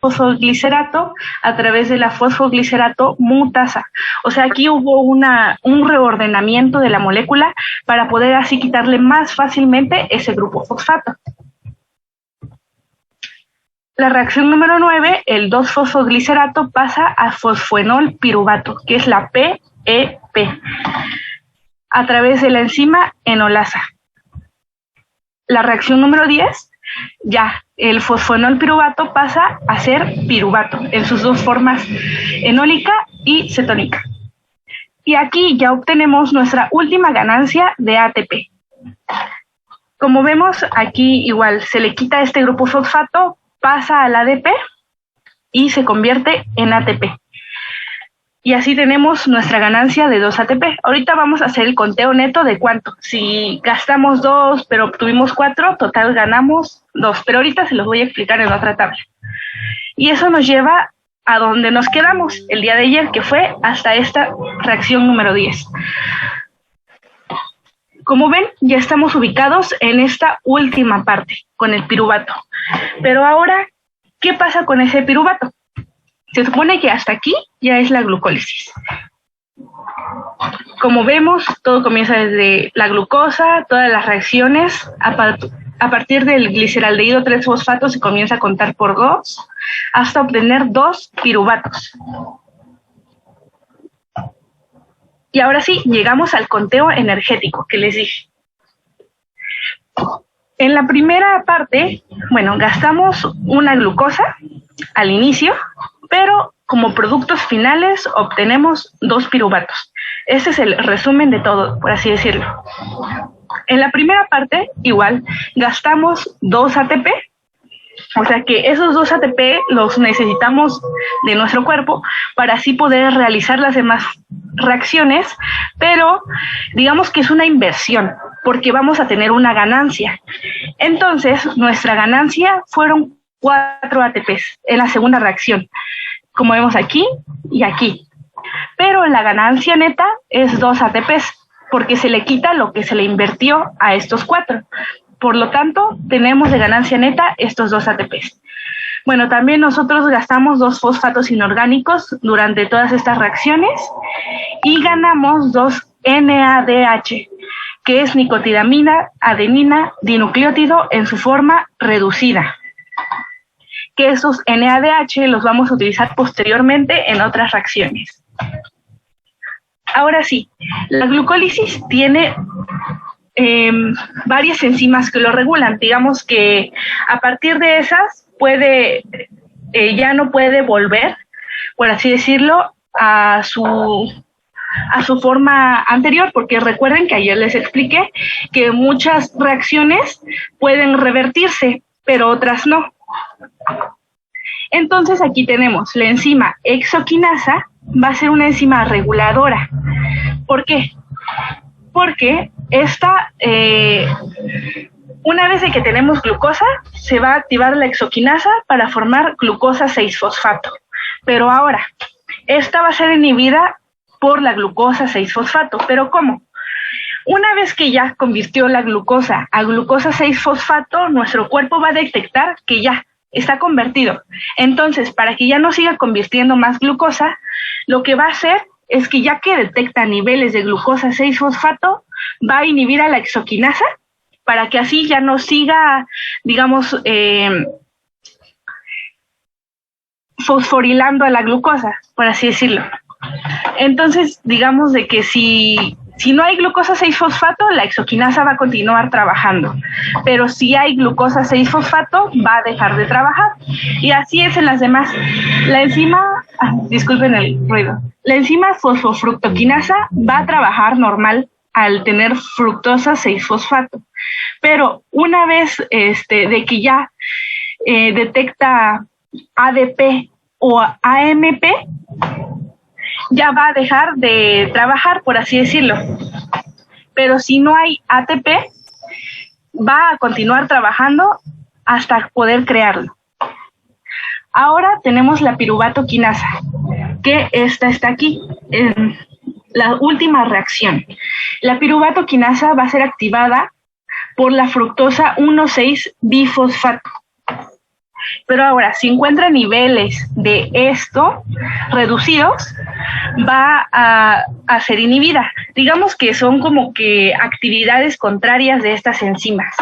fosfoglicerato a través de la fosfoglicerato mutasa. O sea, aquí hubo un reordenamiento de la molécula para poder así quitarle más fácilmente ese grupo fosfato. La reacción número 9, el 2-fosfoglicerato pasa a fosfoenol piruvato, que es la PEP, a través de la enzima enolasa. La reacción número 10, ya el fosfoenol piruvato pasa a ser piruvato en sus dos formas, enólica y cetónica. Y aquí ya obtenemos nuestra última ganancia de ATP. Como vemos, aquí igual se le quita este grupo fosfato, pasa al ADP y se convierte en ATP. Y así tenemos nuestra ganancia de 2 ATP. Ahorita vamos a hacer el conteo neto de cuánto. Si gastamos 2, pero obtuvimos 4, total ganamos 2. Pero ahorita se los voy a explicar en otra tabla. Y eso nos lleva a donde nos quedamos el día de ayer, que fue hasta esta reacción número 10. Como ven, ya estamos ubicados en esta última parte, con el piruvato. Pero ahora, ¿qué pasa con ese piruvato? Se supone que hasta aquí ya es la glucólisis. Como vemos, todo comienza desde la glucosa, todas las reacciones, a partir del gliceraldehído 3-fosfato se comienza a contar por 2, hasta obtener 2 piruvatos. Y ahora sí, llegamos al conteo energético que les dije. En la primera parte, bueno, gastamos una glucosa al inicio, pero como productos finales obtenemos 2 piruvatos. Este es el resumen de todo, por así decirlo. En la primera parte, igual, gastamos 2 ATP, o sea que esos 2 ATP los necesitamos de nuestro cuerpo para así poder realizar las demás reacciones, pero digamos que es una inversión, porque vamos a tener una ganancia. Entonces, nuestra ganancia fueron 4 ATPs en la segunda reacción, como vemos aquí y aquí. Pero la ganancia neta es 2 ATPs, porque se le quita lo que se le invirtió a estos 4. Por lo tanto, tenemos de ganancia neta estos 2 ATPs. Bueno, también nosotros gastamos 2 fosfatos inorgánicos durante todas estas reacciones y ganamos 2 NADH, que es nicotidamina, adenina, dinucleótido en su forma reducida. Que esos NADH los vamos a utilizar posteriormente en otras reacciones. Ahora sí, la glucólisis tiene varias enzimas que lo regulan. Digamos que a partir de esas ya no puede volver, por así decirlo, a su forma anterior, porque recuerden que ayer les expliqué que muchas reacciones pueden revertirse, pero otras no. Entonces aquí tenemos la enzima hexoquinasa, va a ser una enzima reguladora. ¿Por qué? Porque esta, una vez de que tenemos glucosa, se va a activar la hexoquinasa para formar glucosa 6-fosfato. Pero ahora, esta va a ser inhibida por la glucosa 6-fosfato. ¿Pero cómo? Una vez que ya convirtió la glucosa a glucosa 6-fosfato, nuestro cuerpo va a detectar que ya está convertido. Entonces, para que ya no siga convirtiendo más glucosa, lo que va a hacer es que ya que detecta niveles de glucosa 6-fosfato, va a inhibir a la hexoquinasa para que así ya no siga, digamos, fosforilando a la glucosa, por así decirlo. Entonces, digamos de que si no hay glucosa 6-fosfato, la hexoquinasa va a continuar trabajando. Pero si hay glucosa 6-fosfato, va a dejar de trabajar. Y así es en las demás. La enzima, disculpen el ruido, la enzima fosfofructoquinasa va a trabajar normal al tener fructosa 6-fosfato. Pero una vez de que ya detecta ADP o AMP, ya va a dejar de trabajar, por así decirlo. Pero si no hay ATP, va a continuar trabajando hasta poder crearlo. Ahora tenemos la piruvatoquinasa, que esta está aquí, en la última reacción. La piruvatoquinasa va a ser activada por la fructosa 1,6-bifosfato. Pero ahora, si encuentra niveles de esto reducidos, va a ser inhibida. Digamos que son como que actividades contrarias de estas enzimas.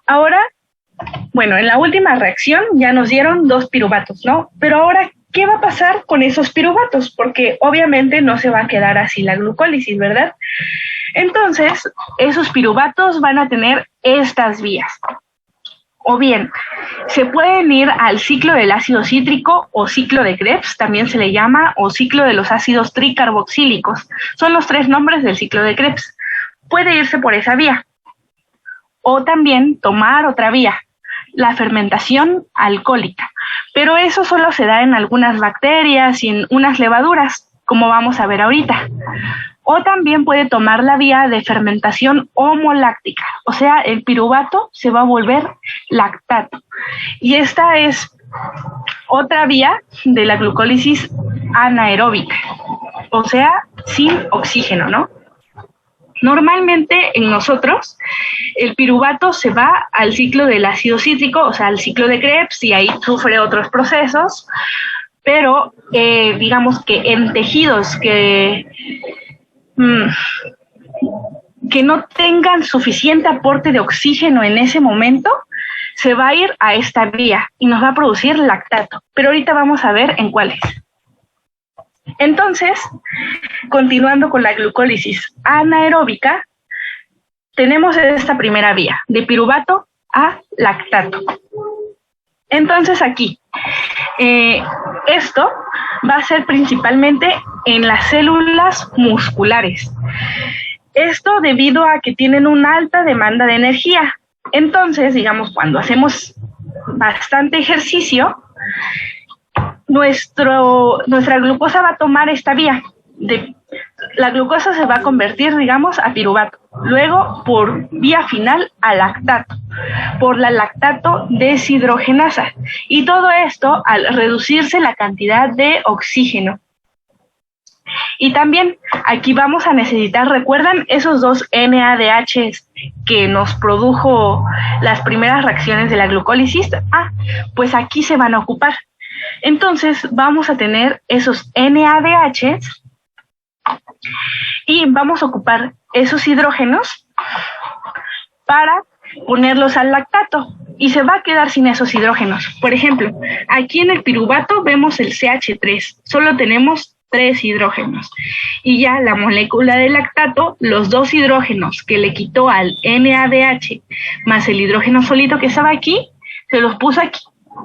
Ahora, bueno, en la última reacción ya nos dieron 2 piruvatos, ¿no? Pero ahora, ¿qué va a pasar con esos piruvatos? Porque obviamente no se va a quedar así la glucólisis, ¿verdad? Entonces, esos piruvatos van a tener estas vías. O bien, se pueden ir al ciclo del ácido cítrico o ciclo de Krebs, también se le llama, o ciclo de los ácidos tricarboxílicos. Son los 3 nombres del ciclo de Krebs. Puede irse por esa vía. O también tomar otra vía, la fermentación alcohólica. Pero eso solo se da en algunas bacterias y en unas levaduras, como vamos a ver ahorita. O también puede tomar la vía de fermentación homoláctica, o sea, el piruvato se va a volver lactato. Y esta es otra vía de la glucólisis anaeróbica, o sea, sin oxígeno, ¿no? Normalmente en nosotros el piruvato se va al ciclo del ácido cítrico, o sea, al ciclo de Krebs, y ahí sufre otros procesos, pero digamos que en tejidos que no tengan suficiente aporte de oxígeno en ese momento, se va a ir a esta vía y nos va a producir lactato. Pero ahorita vamos a ver en cuáles. Entonces, continuando con la glucólisis anaeróbica, tenemos esta primera vía, de piruvato a lactato. Entonces aquí, esto va a ser principalmente en las células musculares. Esto debido a que tienen una alta demanda de energía. Entonces, digamos, cuando hacemos bastante ejercicio, nuestra glucosa va a tomar esta vía. La glucosa se va a convertir, digamos, a piruvato. Luego, por vía final, a lactato, por la lactato deshidrogenasa. Y todo esto al reducirse la cantidad de oxígeno. Y también aquí vamos a necesitar, ¿recuerdan esos 2 NADHs que nos produjo las primeras reacciones de la glucólisis? Pues aquí se van a ocupar. Entonces vamos a tener esos NADHs y vamos a ocupar esos hidrógenos para ponerlos al lactato y se va a quedar sin esos hidrógenos. Por ejemplo, aquí en el piruvato vemos el CH3, solo tenemos 3 hidrógenos y ya la molécula de lactato, los 2 hidrógenos que le quitó al NADH más el hidrógeno solito que estaba aquí, se los puso aquí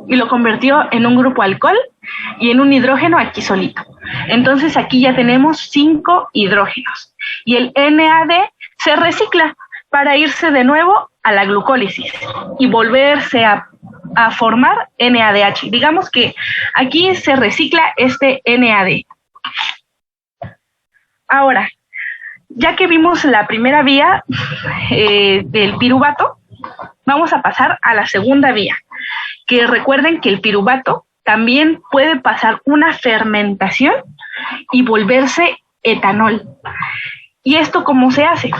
y lo convirtió en un grupo alcohol y en un hidrógeno aquí solito. Entonces aquí ya tenemos 5 hidrógenos y el NAD se recicla para irse de nuevo a la glucólisis y volverse a formar NADH. Digamos que aquí se recicla este NAD. Ahora, ya que vimos la primera vía del piruvato, vamos a pasar a la segunda vía, que recuerden que el piruvato también puede pasar una fermentación y volverse etanol. ¿Y esto cómo se hace?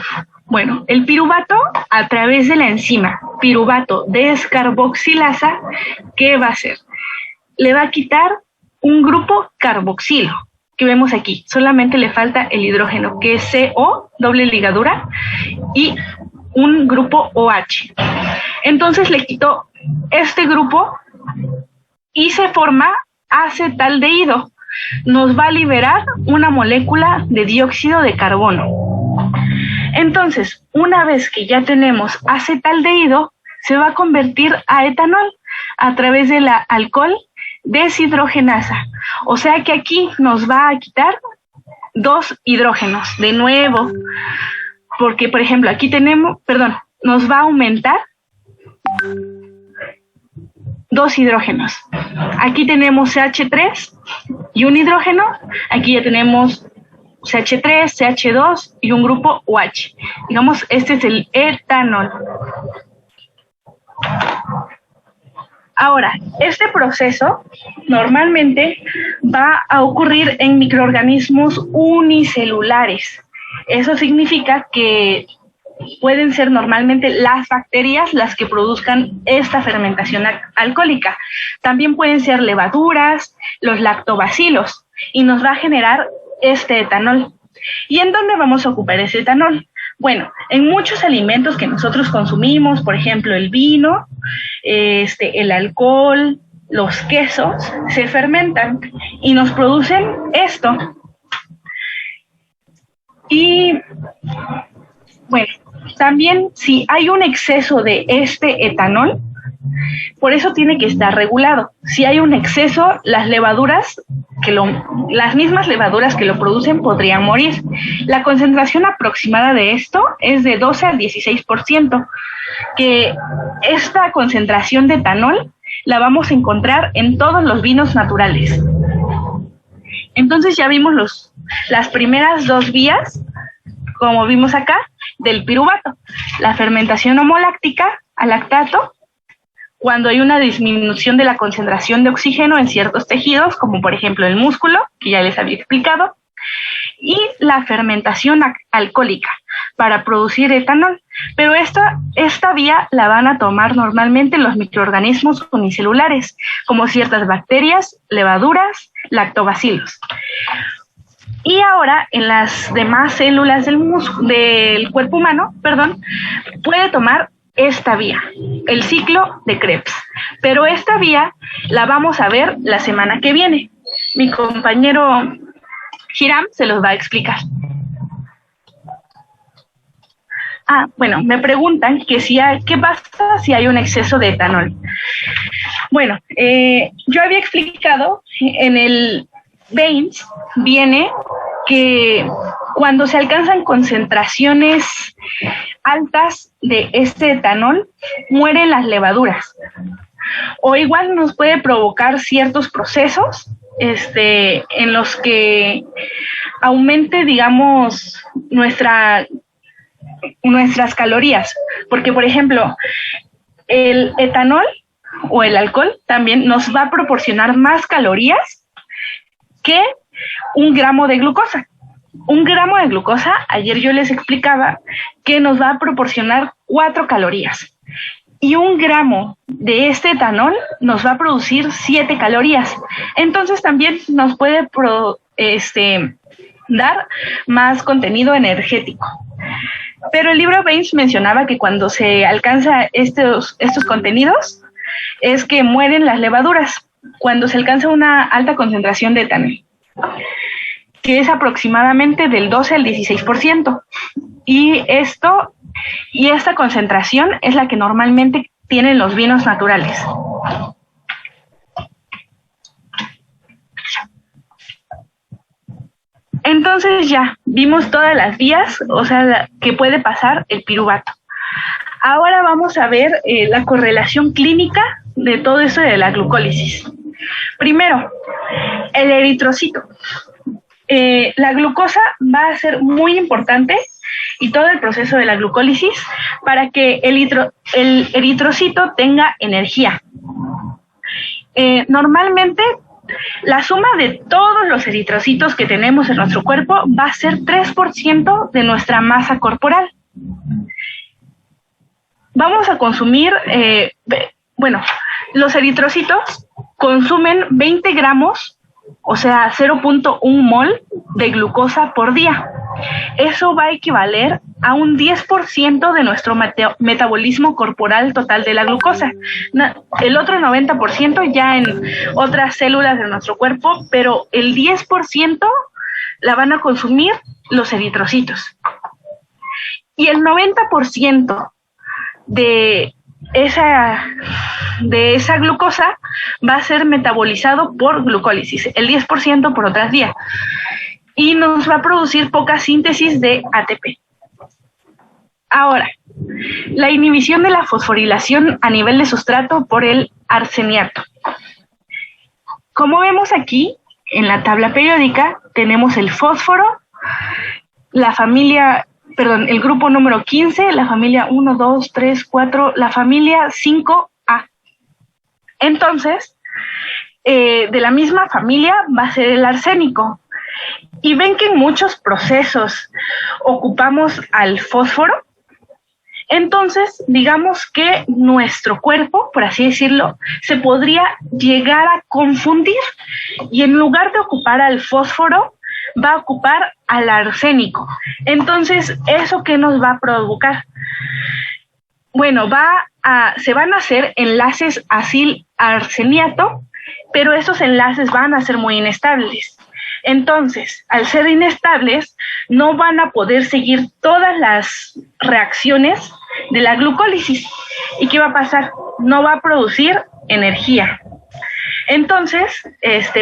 Bueno, el piruvato a través de la enzima piruvato descarboxilasa, ¿qué va a hacer? Le va a quitar un grupo carboxilo que vemos aquí, solamente le falta el hidrógeno que es CO, doble ligadura, y un grupo OH. Entonces le quitó este grupo y se forma acetaldehído. Nos va a liberar una molécula de dióxido de carbono. Entonces, una vez que ya tenemos acetaldehído, se va a convertir a etanol a través de la alcohol deshidrogenasa. O sea que aquí nos va a quitar 2 hidrógenos de nuevo, porque por ejemplo aquí tenemos, nos va a aumentar 2 hidrógenos. Aquí tenemos CH3 y un hidrógeno, aquí ya tenemos CH3, CH2 y un grupo OH. Digamos, este es el etanol. Ahora, este proceso normalmente va a ocurrir en microorganismos unicelulares. Eso significa que pueden ser normalmente las bacterias las que produzcan esta fermentación alcohólica. También pueden ser levaduras, los lactobacilos, y nos va a generar este etanol. ¿Y en dónde vamos a ocupar ese etanol? Bueno, en muchos alimentos que nosotros consumimos, por ejemplo, el vino, el alcohol, los quesos, se fermentan y nos producen esto. Y bueno, también si hay un exceso de este etanol, por eso tiene que estar regulado. Si hay un exceso, las mismas levaduras que lo producen podrían morir. La concentración aproximada de esto es de 12 al 16%, que esta concentración de etanol la vamos a encontrar en todos los vinos naturales. Entonces ya vimos las primeras dos vías, como vimos acá, del piruvato. La fermentación homoláctica al lactato, cuando hay una disminución de la concentración de oxígeno en ciertos tejidos, como por ejemplo el músculo, que ya les había explicado, y la fermentación alcohólica para producir etanol. Pero esta vía la van a tomar normalmente los microorganismos unicelulares, como ciertas bacterias, levaduras, lactobacilos. Y ahora, en las demás células del cuerpo humano, puede tomar esta vía, el ciclo de Krebs. Pero esta vía la vamos a ver la semana que viene. Mi compañero Hiram se los va a explicar. Bueno, me preguntan que qué pasa si hay un exceso de etanol. Bueno, yo había explicado en el Baines, viene que cuando se alcanzan concentraciones altas de este etanol, mueren las levaduras. O igual nos puede provocar ciertos procesos en los que aumente, digamos, nuestras calorías. Porque, por ejemplo, el etanol o el alcohol también nos va a proporcionar más calorías que 1 gramo de glucosa. 1 gramo de glucosa, ayer yo les explicaba que nos va a proporcionar 4 calorías. Y 1 gramo de este etanol nos va a producir 7 calorías. Entonces también nos puede dar más contenido energético. Pero el libro Baines mencionaba que cuando se alcanza estos contenidos es que mueren las levaduras, cuando se alcanza una alta concentración de etanol, que es aproximadamente del 12 al 16%. Y esta concentración es la que normalmente tienen los vinos naturales. Entonces ya vimos todas las vías, que puede pasar el piruvato. Ahora vamos a ver la correlación clínica de todo eso de la glucólisis. Primero, el eritrocito. La glucosa va a ser muy importante y todo el proceso de la glucólisis para que el eritrocito tenga energía. Normalmente, la suma de todos los eritrocitos que tenemos en nuestro cuerpo va a ser 3% de nuestra masa corporal. Vamos a consumir, los eritrocitos consumen 20 gramos, o sea, 0.1 mol de glucosa por día. Eso va a equivaler a un 10% de nuestro metabolismo corporal total de la glucosa. El otro 90% ya en otras células de nuestro cuerpo, pero el 10% la van a consumir los eritrocitos. Y el 90% de esa glucosa va a ser metabolizado por glucólisis, el 10% por otras vías, y nos va a producir poca síntesis de ATP. Ahora, la inhibición de la fosforilación a nivel de sustrato por el arseniato. Como vemos aquí, en la tabla periódica, tenemos el fósforo, el grupo número 15, la familia 1, 2, 3, 4, la familia 5A. Entonces, de la misma familia va a ser el arsénico. Y ven que en muchos procesos ocupamos al fósforo. Entonces, digamos que nuestro cuerpo, por así decirlo, se podría llegar a confundir y en lugar de ocupar al fósforo, va a ocupar al arsénico. Entonces, ¿eso qué nos va a provocar? Bueno, se van a hacer enlaces acil-arseniato, pero esos enlaces van a ser muy inestables. Entonces, al ser inestables, no van a poder seguir todas las reacciones de la glucólisis. ¿Y qué va a pasar? No va a producir energía. Entonces,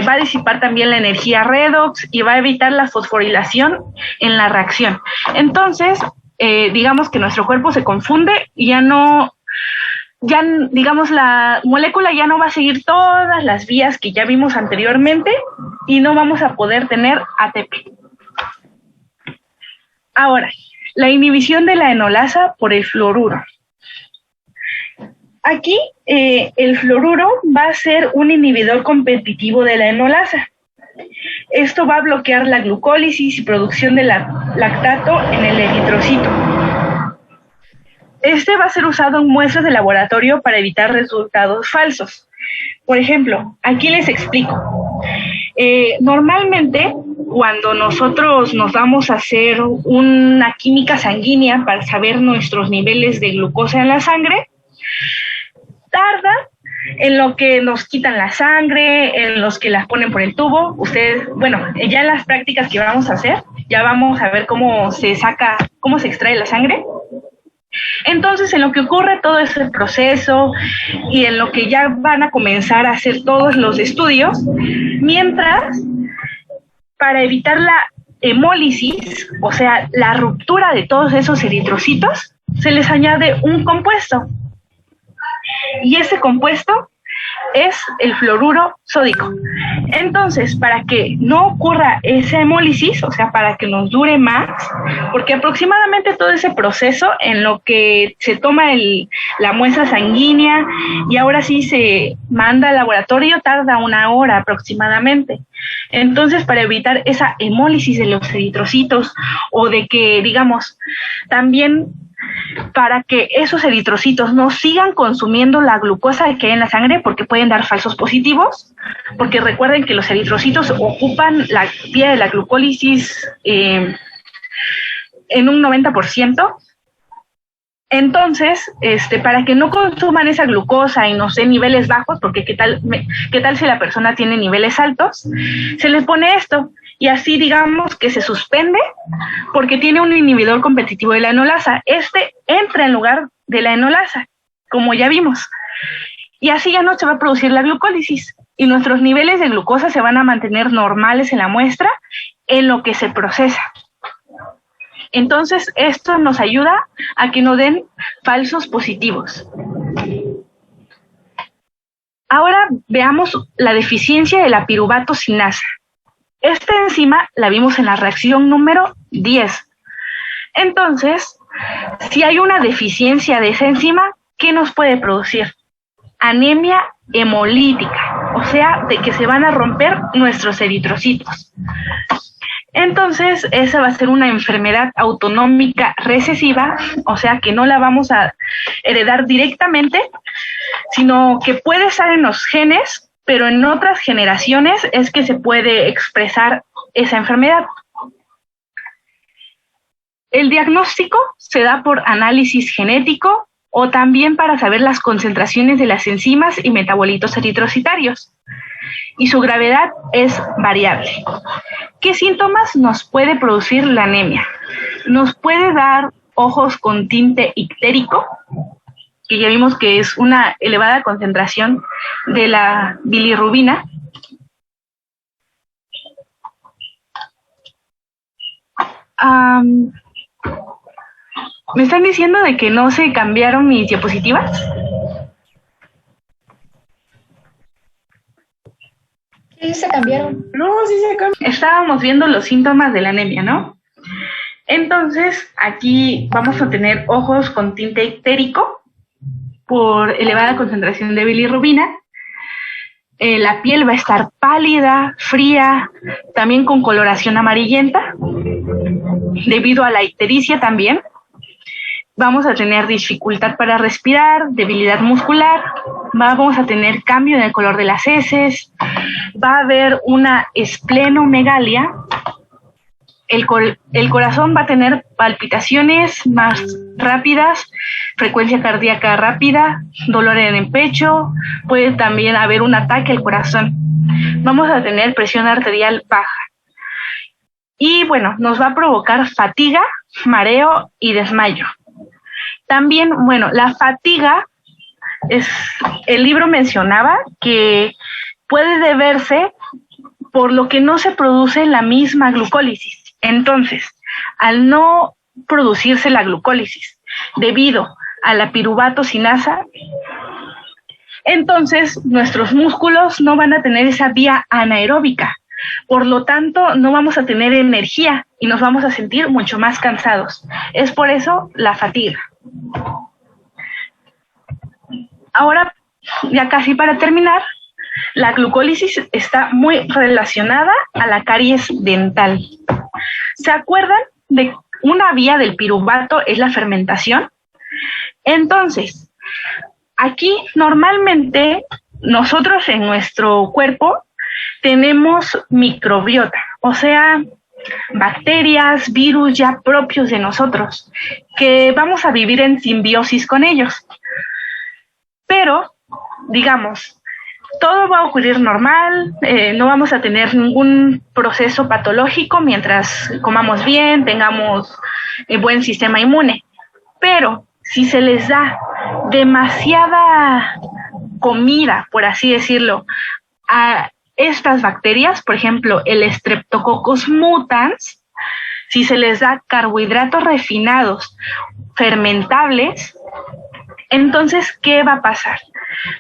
va a disipar también la energía redox y va a evitar la fosforilación en la reacción. Entonces, digamos que nuestro cuerpo se confunde y digamos, la molécula ya no va a seguir todas las vías que ya vimos anteriormente y no vamos a poder tener ATP. Ahora, la inhibición de la enolasa por el fluoruro. Aquí, el fluoruro va a ser un inhibidor competitivo de la enolasa. Esto va a bloquear la glucólisis y producción de lactato en el eritrocito. Este va a ser usado en muestras de laboratorio para evitar resultados falsos. Por ejemplo, aquí les explico. Normalmente, cuando nosotros nos vamos a hacer una química sanguínea para saber nuestros niveles de glucosa en la sangre, tarda en lo que nos quitan la sangre, en los que las ponen por el tubo. Ustedes, bueno, ya en las prácticas que vamos a hacer, ya vamos a ver cómo se extrae la sangre. Entonces, en lo que ocurre todo ese proceso y en lo que ya van a comenzar a hacer todos los estudios, mientras, para evitar la hemólisis, o sea, la ruptura de todos esos eritrocitos, se les añade un compuesto. Y ese compuesto es el fluoruro sódico. Entonces, para que no ocurra esa hemólisis, o sea, para que nos dure más, porque aproximadamente todo ese proceso en lo que se toma la muestra sanguínea y ahora sí se manda al laboratorio tarda 1 hora aproximadamente. Entonces, para evitar esa hemólisis de los eritrocitos o de que, digamos, también para que esos eritrocitos no sigan consumiendo la glucosa que hay en la sangre porque pueden dar falsos positivos, porque recuerden que los eritrocitos ocupan la vía de la glucólisis en un 90%. Entonces, para que no consuman esa glucosa y no sé, niveles bajos, porque qué tal si la persona tiene niveles altos, se les pone esto. Y así digamos que se suspende porque tiene un inhibidor competitivo de la enolasa. Entra en lugar de la enolasa, como ya vimos. Y así ya no se va a producir la glucólisis. Y nuestros niveles de glucosa se van a mantener normales en la muestra en lo que se procesa. Entonces, esto nos ayuda a que no den falsos positivos. Ahora veamos la deficiencia de la piruvato sinasa. Esta enzima la vimos en la reacción número 10. Entonces, si hay una deficiencia de esa enzima, ¿qué nos puede producir? Anemia hemolítica, o sea, de que se van a romper nuestros eritrocitos. Entonces, esa va a ser una enfermedad autonómica recesiva, o sea, que no la vamos a heredar directamente, sino que puede estar en los genes, pero en otras generaciones es que se puede expresar esa enfermedad. El diagnóstico se da por análisis genético o también para saber las concentraciones de las enzimas y metabolitos eritrocitarios. Y su gravedad es variable. ¿Qué síntomas nos puede producir la anemia? Nos puede dar ojos con tinte ictérico, que ya vimos que es una elevada concentración de la bilirrubina. ¿Me están diciendo de que no se cambiaron mis diapositivas? Sí, se cambiaron. No, sí se cambiaron. Estábamos viendo los síntomas de la anemia, ¿no? Entonces, aquí vamos a tener ojos con tinte ictérico por elevada concentración de bilirrubina. La piel va a estar pálida, fría, también con coloración amarillenta, debido a la ictericia también. vamos a tener dificultad para respirar, debilidad muscular, vamos a tener cambio en el color de las heces, va a haber una esplenomegalia, el corazón va a tener palpitaciones más rápidas, frecuencia cardíaca rápida, dolor en el pecho, puede también haber un ataque al corazón. Vamos a tener presión arterial baja. Y bueno, nos va a provocar fatiga, mareo y desmayo. También, bueno, la fatiga, el libro mencionaba que puede deberse por lo que no se produce la misma glucólisis. Entonces, al no producirse la glucólisis debido a la piruvato sinasa, entonces nuestros músculos no van a tener esa vía anaeróbica. Por lo tanto, no vamos a tener energía y nos vamos a sentir mucho más cansados. Es por eso la fatiga. Ahora, ya casi para terminar, la glucólisis está muy relacionada a la caries dental. ¿Se acuerdan de una vía del piruvato es la fermentación? Entonces, aquí normalmente nosotros en nuestro cuerpo tenemos microbiota, o sea, bacterias, virus ya propios de nosotros, que vamos a vivir en simbiosis con ellos. Pero, digamos, todo va a ocurrir normal, no vamos a tener ningún proceso patológico mientras comamos bien, tengamos buen sistema inmune. Pero si se les da demasiada comida, por así decirlo, a estas bacterias, por ejemplo, el Streptococcus mutans, si se les da carbohidratos refinados, fermentables, entonces, ¿qué va a pasar?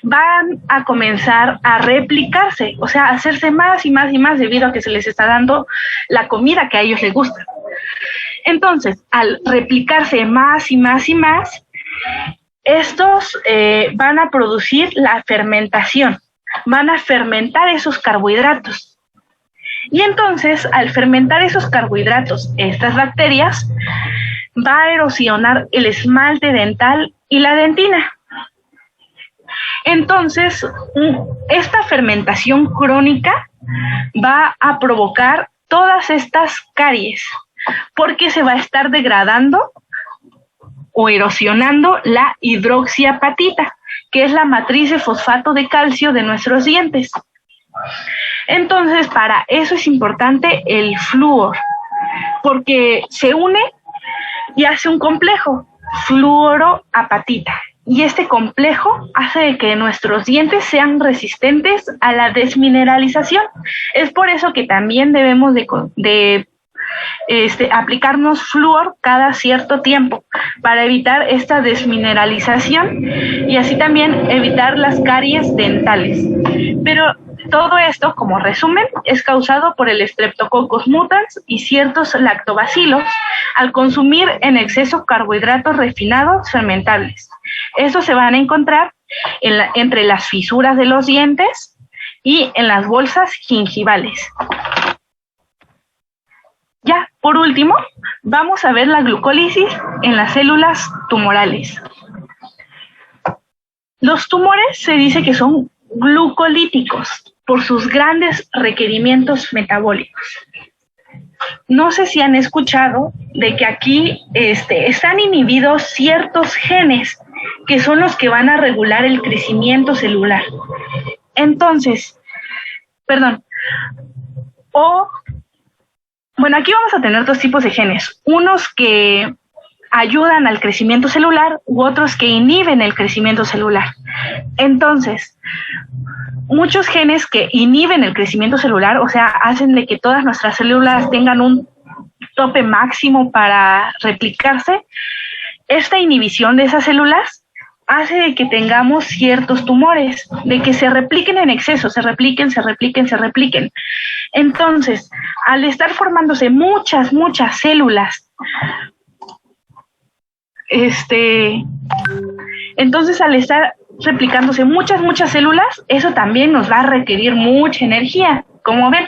Van a comenzar a replicarse, o sea, a hacerse más y más y más debido a que se les está dando la comida que a ellos les gusta. Entonces, al replicarse más y más y más, estos van a producir la fermentación, van a fermentar esos carbohidratos. Y entonces, al fermentar esos carbohidratos, estas bacterias, va a erosionar el esmalte dental y la dentina. Entonces, esta fermentación crónica va a provocar todas estas caries, porque se va a estar degradando o erosionando la hidroxiapatita, que es la matriz de fosfato de calcio de nuestros dientes. Entonces, para eso es importante el flúor, porque se une y hace un complejo, fluoroapatita. Y este complejo hace que nuestros dientes sean resistentes a la desmineralización. Es por eso que también debemos de aplicarnos flúor cada cierto tiempo para evitar esta desmineralización y así también evitar las caries dentales. Pero todo esto, como resumen, es causado por el Streptococcus mutans y ciertos lactobacilos al consumir en exceso carbohidratos refinados fermentables. Estos se van a encontrar entre las fisuras de los dientes y en las bolsas gingivales. Ya, por último, vamos a ver la glucólisis en las células tumorales. Los tumores se dice que son glucolíticos por sus grandes requerimientos metabólicos. No sé si han escuchado de que aquí están inhibidos ciertos genes que son los que van a regular el crecimiento celular. Entonces, aquí vamos a tener dos tipos de genes, unos que ayudan al crecimiento celular u otros que inhiben el crecimiento celular. Entonces, muchos genes que inhiben el crecimiento celular, o sea, hacen de que todas nuestras células tengan un tope máximo para replicarse, esta inhibición de esas células hace de que tengamos ciertos tumores, de que se repliquen en exceso, se repliquen. Entonces, al estar formándose muchas células, entonces al estar replicándose muchas células, eso también nos va a requerir mucha energía, como ven.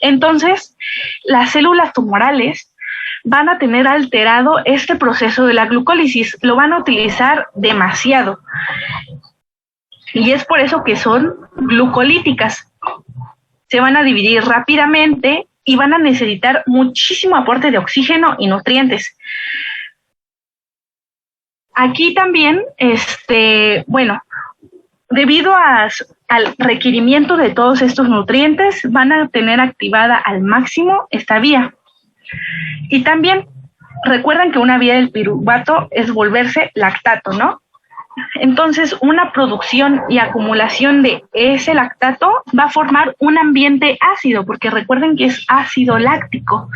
Entonces, las células tumorales van a tener alterado este proceso de la glucólisis, lo van a utilizar demasiado. Y es por eso que son glucolíticas. Se van a dividir rápidamente y van a necesitar muchísimo aporte de oxígeno y nutrientes. Aquí también, debido al requerimiento de todos estos nutrientes, van a tener activada al máximo esta vía. Y también recuerdan que una vía del piruvato es volverse lactato, ¿no? Entonces, una producción y acumulación de ese lactato va a formar un ambiente ácido, porque recuerden que es ácido láctico.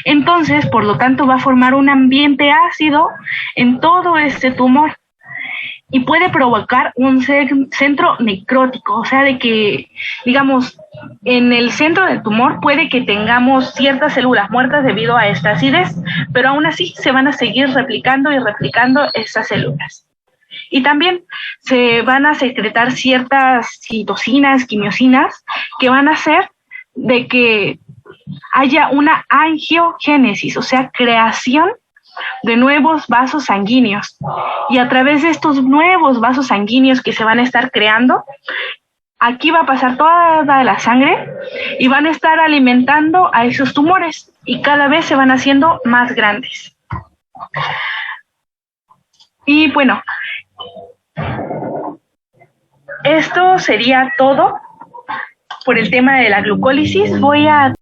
Entonces, por lo tanto, va a formar un ambiente ácido en todo este tumor y puede provocar un centro necrótico, o sea, de que, digamos, en el centro del tumor puede que tengamos ciertas células muertas debido a esta acidez, pero aún así se van a seguir replicando y replicando estas células. Y también se van a secretar ciertas citocinas, quimiosinas, que van a hacer de que haya una angiogénesis, o sea, creación de nuevos vasos sanguíneos. Y a través de estos nuevos vasos sanguíneos que se van a estar creando, aquí va a pasar toda la sangre y van a estar alimentando a esos tumores y cada vez se van haciendo más grandes. Y bueno, esto sería todo por el tema de la glucólisis. Voy a